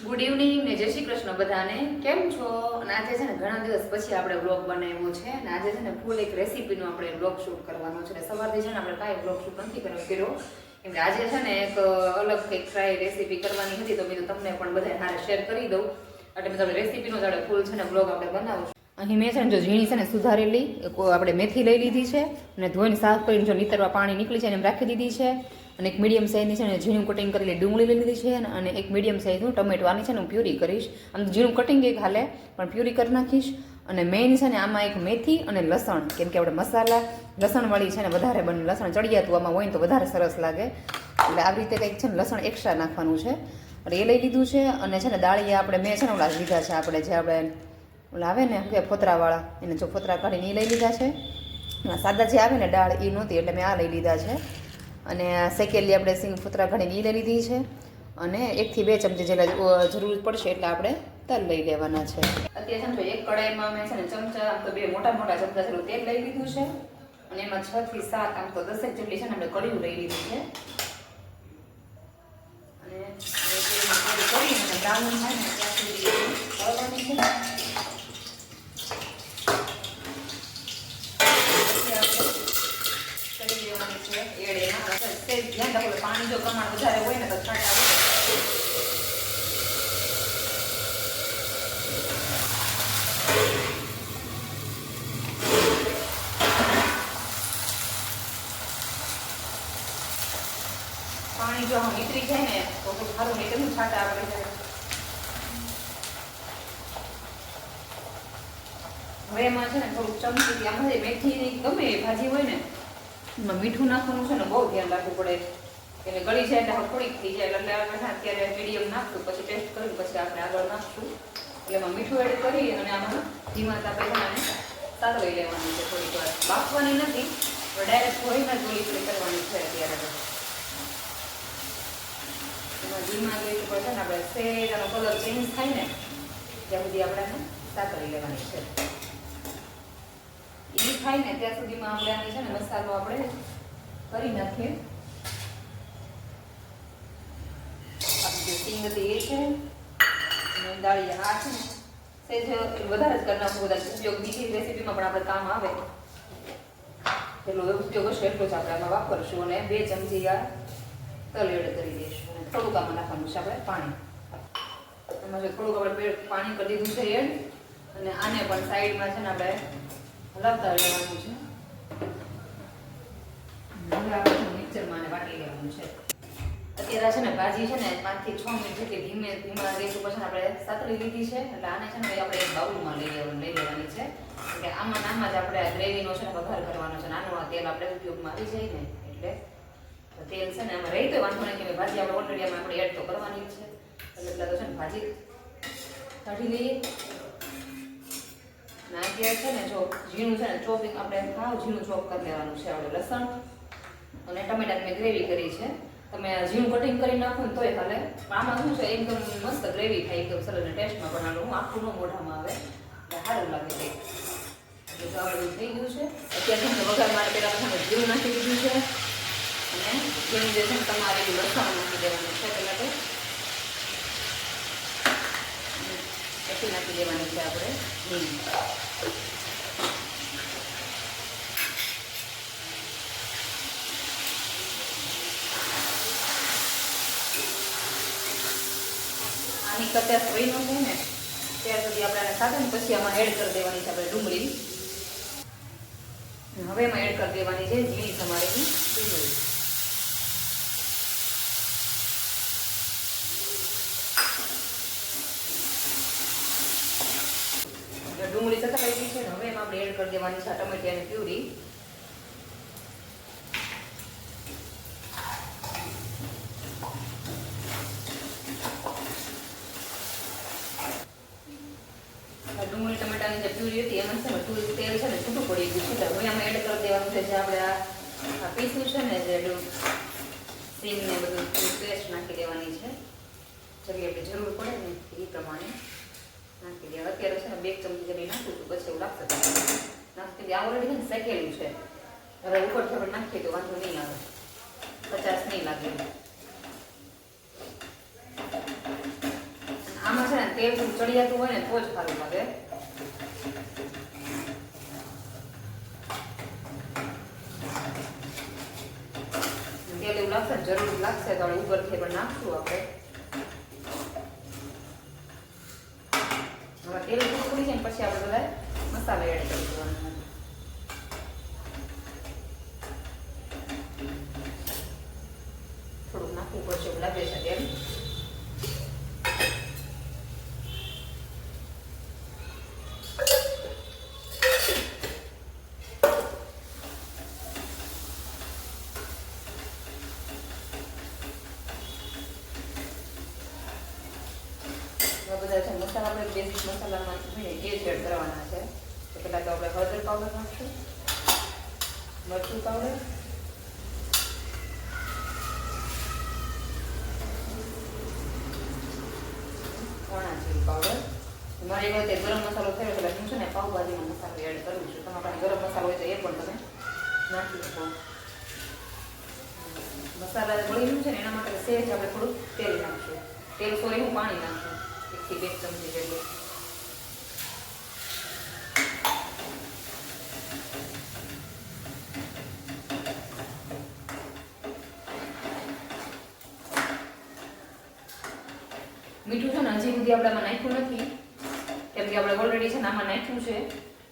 Good evening ને જય શ્રી કૃષ્ણ બધાને. કેમ છો? અને આજે છે ને ઘણા દિવસ પછી આપણે વ્લોગ બનાવ્યો છે અને આજે છે ને ફૂલ એક રેસીપીનો આપણે વ્લોગ શૂટ કરવાનો છે. સવારથી છે ને આપણે કાંઈ વ્લોગ શૂટ નથી કર્યો કેમ કે આજે છે ને એક અલગ કંઈક ટ્રાય રેસીપી કરવાની હતી, તો મેં તમને પણ બધા હારે શેર કરી દઉં. એટલે મેં તમને રેસીપીનો જાડે ફૂલ છે ને વ્લોગ આપણે બનાવું. અહીં મેં છે ને જો ઝીણી છે ને સુધારેલી આપણે મેથી લઈ લીધી છે અને ધોઈને સાફ કરીને જો નીતરવા પાણી નીકળી છે એને એમ રાખી દીધી છે. અને એક મીડિયમ સાઇઝની છે ને ઝીણું કટિંગ કરેલી ડુંગળી લઈ લીધી છે અને એક મીડિયમ સાઇઝનું ટમેટો. આની છે ને હું પ્યુરી કરીશ. આમ ઝીણું કટિંગ એક હાલે પણ પ્યુરી કરી નાખીશ. અને મેઇન છે ને આમાં એક મેથી અને લસણ, કેમ કે આપણે મસાલા લસણવાળી છે ને વધારે બને, લસણ ચડિયાતું આમાં હોય ને તો વધારે સરસ લાગે. એટલે આવી રીતે કંઈક છે ને લસણ એક્સ્ટ્રા નાખવાનું છે એટલે એ લઈ લીધું છે. અને છે ને દાળિયા આપણે મેં છે ને ઓલા લીધા છે આપણે જે આપણે ઓલા આવે ને કે ફોતરાવાળા, એને જો ફોતરા કાઢીને એ લઈ લીધા છે. સાદા જે આવે ને દાળ એ નહોતી એટલે મેં આ લઈ લીધા છે. અને શેકેલી આપણે સિંગ ફોતરા કાઢીને એ લઈ લીધી છે. અને 1 થી 2 ચમચી જેટલા જરૂર પડશે એટલે આપણે તલ લઈ લેવાના છે. અત્યારે છે ને એક કડાઈમાં મેં છે ને ચમચા આમ તો 2 મોટા મોટા ચમચા જેટલું તેલ લઈ લીધું છે. અને એમાં 6 થી 7 આમ તો 10 જેટલી છે ને આપણે કઢી લઈ લીધી છે. અને કરીને બ્રાઉન થાય ને ત્યાં સુધી તળવાની છે. પાણી જો પ્રમાણ વધારે હોય ને તો છાંટા પાણી જો નીકળી જાય ને તો થોડું સારું નહીં, કેમ છાંટા આપણે જાય. હવે એમાં છે ને થોડુંક ચમચી આમાં મેથી ગમે એ ભાજી હોય ને એમાં મીઠું નાખવાનું છે ને બહુ ધ્યાન રાખવું પડે. એટલે ગળી જાય એટલે થોડીક થઈ જાય એટલે આપણે અત્યારે મીડિયમ નાખશું, પછી ટેસ્ટ કરીને પછી આપણે આગળ નાખશું. એટલે એમાં મીઠું એડ કરી અને આમાં ધીમા તાપે આને સાતળી લેવાની છે. થોડીક વાર બાફવાની નથી, ડાયરેક્ટ ધોઈને જ ગોળી થોડી કરવાની છે. અત્યારે એમાં ધીમા ગેસ ઉપર છે ને આપણે સેજ આનો કલર ચેન્જ થાય ને ત્યાં સુધી આપણે સાતળી લેવાની છે. એ થાય ને ત્યાં સુધીમાં આપણે આની છે ને મસાલો આપણે કરી નાખીએ. સિંગ હતી એ છે અને દાળિયા આ છે સેજ વધારે જ કરી નાખવું. બધા ઉપયોગ બીજી રેસીપીમાં પણ આપણે કામ આવે એટલો ઉપયોગ હશે એટલો જ આપણે આમાં વાપરશું. અને 2 ચમચી આ તલ એડ કરી દઈશું અને થોડુંક આમાં નાખવાનું છે આપણે પાણી. એમાં જો થોડુંક આપણે પાણી કરી દીધું છે એડ. અને આને પણ સાઈડમાં છે ને આપણે હલાવતા લેવાનું છે. હવે આપણે મિક્સરમાં વાટી લેવાનું છે. અત્યારે છે ને ભાજી છે ને 5 થી 6 મિનિટ જેટલી ધીમા ગેસ ઉપર છે ને આપણે સાતળી લીધી છે. એટલે આને છે ને આપણે એક બાઉલમાં લઈ લેવાની છે. કે આમાં જ આપણે ગ્રેવીનો છે ને વઘાર કરવાનો છે. નાનું આ તેલ આપણે ઉપયોગમાં આવી જાય ને એટલે તેલ છે ને આમાં રહી તો વાંધો નહીં કે ભાજી આપણે ઓલરેડી આમાં આપણે એડ તો કરવાની જ છે. એટલે તો છે ને ભાજી કાઢી લઈએ. અને અત્યારે છે ને જો ઝીણું છે ને ચોપિંગ આપણે સાવ ઝીણું ચોપ કરી લેવાનું છે. આપણે લસણ અને ટમેટાની મેં ગ્રેવી કરી છે. તમે ઝીણું કટિંગ કરી નાખો ને તોય હાલે. પણ આમાં શું છે એકદમ મસ્ત ગ્રેવી થાય, એકદમ સરસ. ટેસ્ટમાં પણ આનું આખું ન મોઢામાં આવે એટલે સારું લાગે છે. એટલે તો આપણે થઈ ગયું છે. અત્યારે છે વઘાર માટે પહેલાં તમે જીરું નાખી દીધું છે. અને જીરું જે છે ને તમારે લસણ નાખી દેવાનું છે પહેલાં તો. પછી નાખી દેવાની છે આપણે હિંગ. આની કચાશ વહી ન થાય ને ત્યાર સુધી આપણે આને સાથે ને પછી આમાં એડ કરી દેવાની છે આપણે ડુંગળી. હવે એમાં એડ કરી દેવાની છે ઝીણી સમારેલી ડુંગળી. ડુંગળી સતળાઈ ગઈ છે ને હવે એમાં આપણે એડ કરી દેવાની છે ટમેટાની પ્યુરી. ડુંગળી ટમેટાની જે પ્યુરી હતી એમાં છે ને થોડું તેલ છે ને છૂટું પડી ગયું છે. હવે આમાં એડ કરી દેવાનું છે જે આપણે આ પીસું છે ને જે સિંગ ને બધું પેસ્ટ નાખી દેવાની છે. જેવી આપણે જરૂર પડે ને એ પ્રમાણે નાખી દેવા. અત્યારે છે ને 2 ચમચી જેટલી નાખું છું, પછી એવું લાગશે નાખી દે. આ ઓલરેડી છે ને શેકેલું છે. હવે ઉપરથી આપણે નાખીએ તો વાંધો નહીં આવે, 50 નહીં લાગે. આમાં છે ને તેલ થોડું ચડિયાતું હોય ને તો જ સારું લાગે. તેલ એવું લાગશે ને જરૂર લાગશે તો ઉપરથી પણ નાખશું આપણે. હવે તેલ થોડું જાય ને પછી આપણે બધા મસાલા એડ કરીશું. થોડુંક નાખવું પડશે એવું લાગે છે તેલ. બધા છે મસાલા આપણે બેઝિક મસાલામાં હોય એ જ એડ કરવાના છે. તો પહેલાં તો આપણે હળદર પાવડર નાખશું, મરચું પાવડર, ધાણા જીરું પાવડર. મારે એ વખતે ગરમ મસાલો થયો એટલે હું છે ને પાવભાજીનો મસાલો એડ કરું છું. તમારા પાસે ગરમ મસાલો હોય તો એ પણ તમે નાખી શકો. મસાલા બળીનું છે ને એના માટે સહેજ આપણે થોડું તેલ નાખશું. તેલ સોરી હું પાણી નાખશું 1 થી 2 ચમચી જેટલું. મીઠું છે ને હજી સુધી આપણે આમાં નાખ્યું નથી કેમ કે આપણે ઓલરેડી છે ને આમાં નાખ્યું છે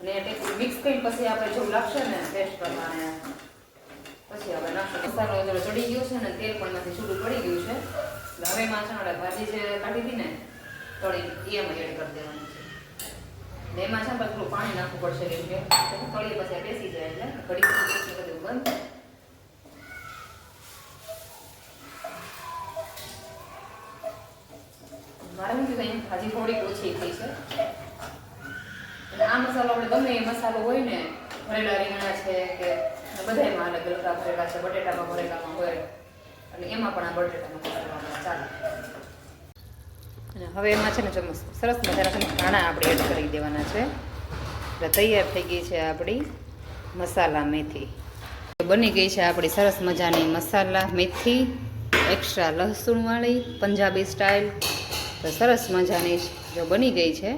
અને મિક્સ કરી પછી આપણે જો લાગશે ને ટેસ્ટ પ્રમાણે પછી આપણે નાખશું. મસાલો જરા ચડી ગયો છે ને તેલ પણ માંથી છૂટું પડી ગયું છે. હવે એમાં છે ને ભાજી જે કાઢી હતી ને તળી એમાં એડ કરી દેવાની છે. એમાં છે ને થોડું પાણી નાખવું પડશે કેમ કે તળી પછી બેસી જાય એટલે ઘડી બધું બંધ. મારે શું કીધું ભાજી થોડીક ઓછી થઈ છે. આ મસાલો આપણે ગમે એ મસાલો હોય ને ભરેલા રીંગણા છે કે બધામાં અલગ ગલકા ભરેલા છે, બટેટામાં ભરેલામાં હોય એટલે એમાં પણ આ બટેટાનો મસાલો ચાલે. અને હવે એમાં છે ને સરસ મજાના છે ને ધાણા આપણે એડ કરી દેવાના છે. એટલે તૈયાર થઈ ગઈ છે આપણી મસાલા મેથી. બની ગઈ છે આપણી સરસ મજાની મસાલા મેથી એક્સ્ટ્રા લસણવાળી પંજાબી સ્ટાઇલ. તો સરસ મજાની જો બની ગઈ છે.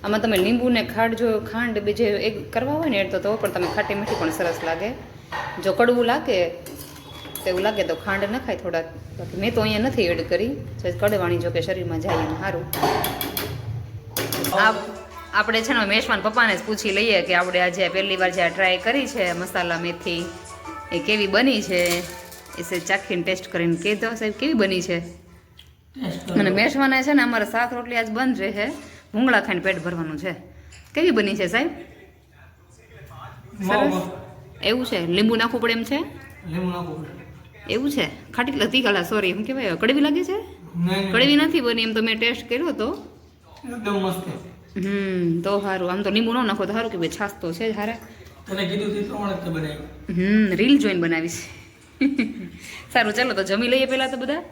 આમાં તમે લીંબુ ને ખાંડ બીજે એક કરવા હોય ને એડ તો પણ તમે ખાટી મીઠી પણ સરસ લાગે. જો કડવું લાગે તો એવું લાગે તો ખાંડ નખાય થોડાક. બાકી મેં તો અહીંયા નથી એડ કરી. કડવાણી જો કે શરીરમાં જાય એમ સારું. આપણે છે ને મેશવાન પપ્પાને જ પૂછી લઈએ કે આપણે આજે પહેલી વાર જે ટ્રાય કરી છે મસાલા મેથી એ કેવી બની છે. એ ચાખીને ટેસ્ટ કરીને કહેતો સાહેબ કેવી બની છે. અને મેશવાના છે ને અમારે શાક રોટલી આજ બંધ રહે, ભૂંગળા ખાઈને પેટ ભરવાનું છે. કેવી બની છે સાહેબ? સરસ. એવું છે? લીંબુ નાખવું પડે એમ છે? એવું છે? ખાટી તીખા સોરી શું કહેવાય કડવી લાગે છે? કડવી નથી બની એમ તો મેં ટેસ્ટ કર્યો હતો. એકદમ મસ્ત. તો સારું. આમ તો લીંબુ ન નાખો તો સારું કે ભાઈ છાસ તો છે જ હારે. તને કીધું તે પ્રમાણે જ બનાવી. રીલ જોઈને બનાવીશ. સારું ચાલો તો જમી લઈએ પહેલા તો બધા.